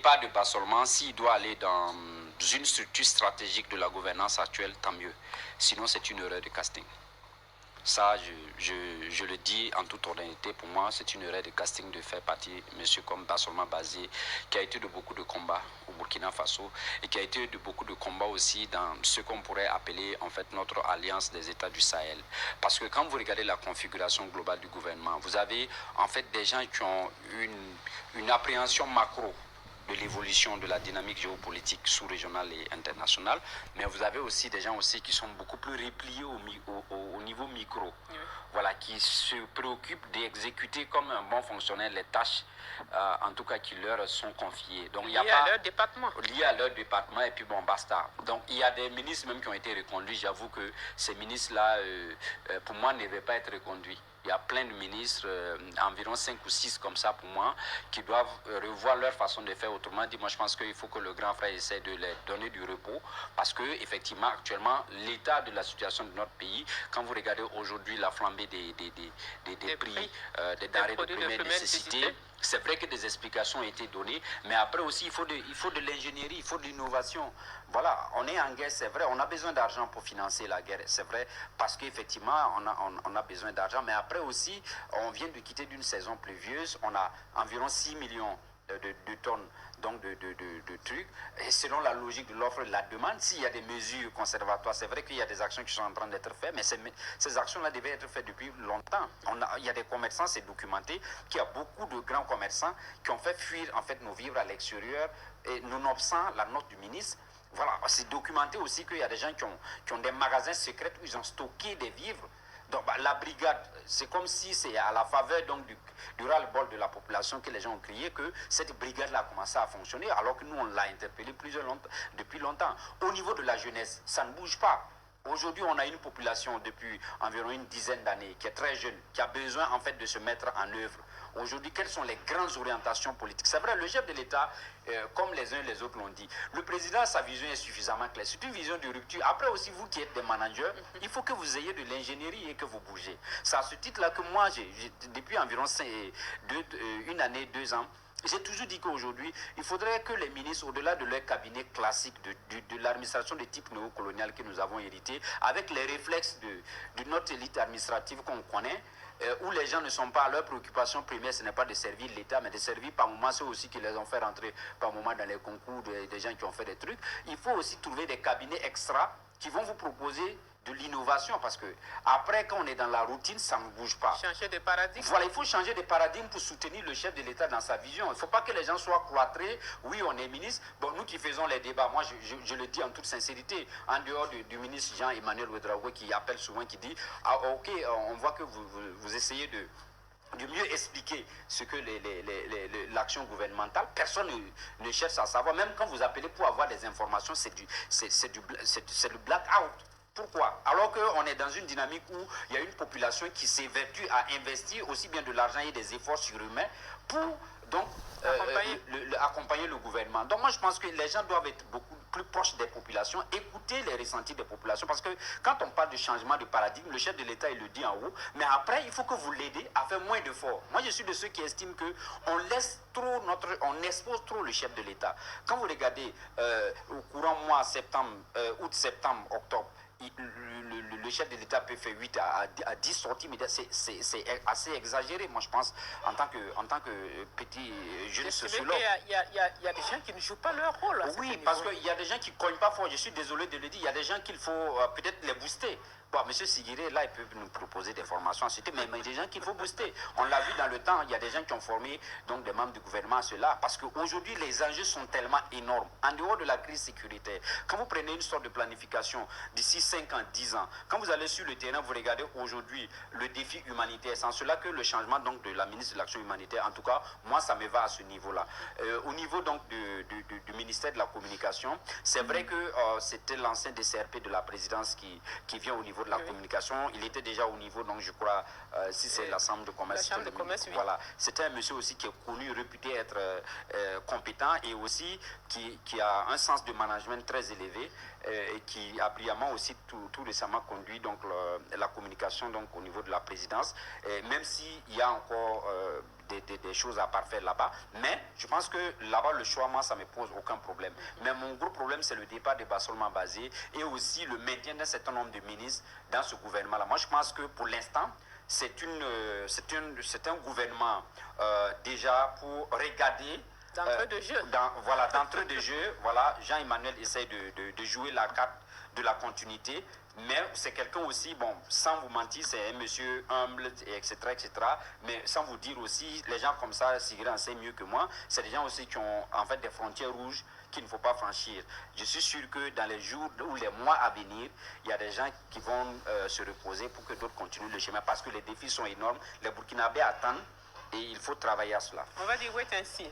Pas de basculement, s'il doit aller dans une structure stratégique de la gouvernance actuelle, tant mieux. Sinon, c'est une erreur de casting. Ça, je le dis en toute honnêteté, pour moi, c'est une erreur de casting de faire partie monsieur comme Bassolma Bazé, qui a été de beaucoup de combats au Burkina Faso et qui a été de beaucoup de combats aussi dans ce qu'on pourrait appeler en fait notre alliance des États du Sahel. Parce que quand vous regardez la configuration globale du gouvernement, vous avez en fait des gens qui ont une appréhension macro de l'évolution de la dynamique géopolitique sous-régionale et internationale, mais vous avez aussi des gens aussi qui sont beaucoup plus repliés au niveau micro, voilà, qui se préoccupent d'exécuter comme un bon fonctionnaire les tâches, en tout cas qui leur sont confiées. Donc il y a liées à leur département. Liées à leur département et puis bon, basta. Donc il y a des ministres même qui ont été reconduits. J'avoue que ces ministres-là, pour moi, ne devaient pas être reconduits. Il y a plein de ministres, environ 5 ou 6 comme ça pour moi, qui doivent revoir leur façon de faire. Autrement dit, moi je pense qu'il faut que le grand frère essaie de les donner du repos, parce que effectivement actuellement l'état de la situation de notre pays, quand vous regardez aujourd'hui la flambée des prix des denrées de première nécessité, c'est vrai que des explications ont été données, mais après aussi il faut de l'ingénierie, il faut de l'innovation. Voilà, on est en guerre, c'est vrai, on a besoin d'argent pour financer la guerre, c'est vrai, parce qu'effectivement on a besoin d'argent, mais après aussi on vient de quitter d'une saison pluvieuse, on a environ 6 millions de tonnes donc de trucs, et selon la logique de l'offre et de la demande, s'il y a des mesures conservatoires, c'est vrai qu'il y a des actions qui sont en train d'être faites, mais ces actions-là devaient être faites depuis longtemps. Il y a des commerçants, c'est documenté, qu'il y a beaucoup de grands commerçants qui ont fait fuir en fait nos vivres à l'extérieur, et nonobstant la note du ministre. Voilà, c'est documenté aussi qu'il y a des gens qui ont des magasins secrets où ils ont stocké des vivres. Donc la brigade, c'est comme si c'est à la faveur donc, du ras-le-bol de la population que les gens ont crié que cette brigade-là a commencé à fonctionner, alors que nous on l'a interpellé depuis longtemps. Au niveau de la jeunesse, ça ne bouge pas. Aujourd'hui, on a une population depuis environ une dizaine d'années qui est très jeune, qui a besoin en fait de se mettre en œuvre. Aujourd'hui, quelles sont les grandes orientations politiques? C'est vrai, le chef de l'État, comme les uns et les autres l'ont dit, le président, sa vision est suffisamment claire. C'est une vision de rupture. Après aussi, vous qui êtes des managers, il faut que vous ayez de l'ingénierie et que vous bougez. C'est à ce titre-là que moi, depuis environ une année, 2 ans, j'ai toujours dit qu'aujourd'hui, il faudrait que les ministres, au-delà de leur cabinet classique de l'administration de type néocolonial que nous avons hérité, avec les réflexes de notre élite administrative qu'on connaît, où les gens ne sont pas, leur préoccupation première, ce n'est pas de servir l'État, mais de servir par moment ceux aussi qui les ont fait rentrer par moment dans les concours, des gens qui ont fait des trucs. Il faut aussi trouver des cabinets extra qui vont vous proposer de l'innovation, parce que après, quand on est dans la routine, ça ne bouge pas. Changer de paradigme. Voilà, il faut changer de paradigme pour soutenir le chef de l'État dans sa vision. Il ne faut pas que les gens soient cloîtrés. Oui, on est ministre. Bon, nous qui faisons les débats, moi je le dis en toute sincérité, en dehors du ministre Jean-Emmanuel Ouedraogo qui appelle souvent, qui dit ah, ok, on voit que vous essayez de mieux expliquer ce que l'action gouvernementale, personne ne cherche à savoir. Même quand vous appelez pour avoir des informations, c'est le blackout. Pourquoi? Alors qu'on est dans une dynamique où il y a une population qui s'évertue à investir aussi bien de l'argent et des efforts surhumains pour donc accompagner le gouvernement. Donc moi je pense que les gens doivent être beaucoup plus proches des populations, écouter les ressentis des populations, parce que quand on parle de changement de paradigme, le chef de l'État il le dit en haut, mais après il faut que vous l'aidez à faire moins d'efforts. Moi je suis de ceux qui estiment que on expose trop le chef de l'État. Quand vous regardez au courant mois septembre, août, septembre, octobre, le chef de l'État peut faire 8 à 10 sorties, mais c'est assez exagéré, moi je pense, en tant que petit jeune sociologue. Il y a des gens qui ne jouent pas leur rôle. Oui, parce qu'il y a des gens qui ne cognent pas fort, je suis désolé de le dire, il y a des gens qu'il faut peut-être les booster. Bon, M. Sigiré, là, il peut nous proposer des formations, mais il y a des gens qu'il faut booster. On l'a vu dans le temps, il y a des gens qui ont formé donc, des membres du gouvernement à cela, parce qu'aujourd'hui, les enjeux sont tellement énormes. En dehors de la crise sécuritaire, quand vous prenez une sorte de planification d'ici 5 ans, 10 ans, quand vous allez sur le terrain, vous regardez aujourd'hui le défi humanitaire. C'est en cela que le changement donc, de la ministre de l'Action humanitaire, en tout cas, moi, ça me va à ce niveau-là. Au niveau donc, du ministère de la Communication, c'est vrai que c'était l'ancien DCRP de la présidence qui vient au niveau de la communication. Il était déjà au niveau, donc je crois, si c'est la Chambre de commerce. La Chambre de commerce, oui. Voilà. C'était un monsieur aussi qui est connu, réputé être compétent et aussi qui a un sens de management très élevé et qui a brillamment aussi tout récemment conduit donc, la communication donc, au niveau de la présidence. Et même s'il y a encore des choses à parfaire là-bas. Mais je pense que là-bas, le choix, moi, ça ne me pose aucun problème. Mais mon gros problème, c'est le départ de Bassolma Bazé et aussi le maintien d'un certain nombre de ministres dans ce gouvernement-là. Moi, je pense que pour l'instant, c'est un gouvernement déjà pour regarder. D'entrée de jeu. D'entrée de jeu, voilà, Jean-Emmanuel essaie de jouer la carte de la continuité, mais c'est quelqu'un aussi, bon, sans vous mentir, c'est un monsieur humble, etc., etc., mais sans vous dire aussi, les gens comme ça, Sigrid en sait mieux que moi, c'est des gens aussi qui ont en fait des frontières rouges qu'il ne faut pas franchir. Je suis sûr que dans les jours ou les mois à venir, il y a des gens qui vont se reposer pour que d'autres continuent le chemin, parce que les défis sont énormes, les Burkinabés attendent et il faut travailler à cela. On va dire wait and see.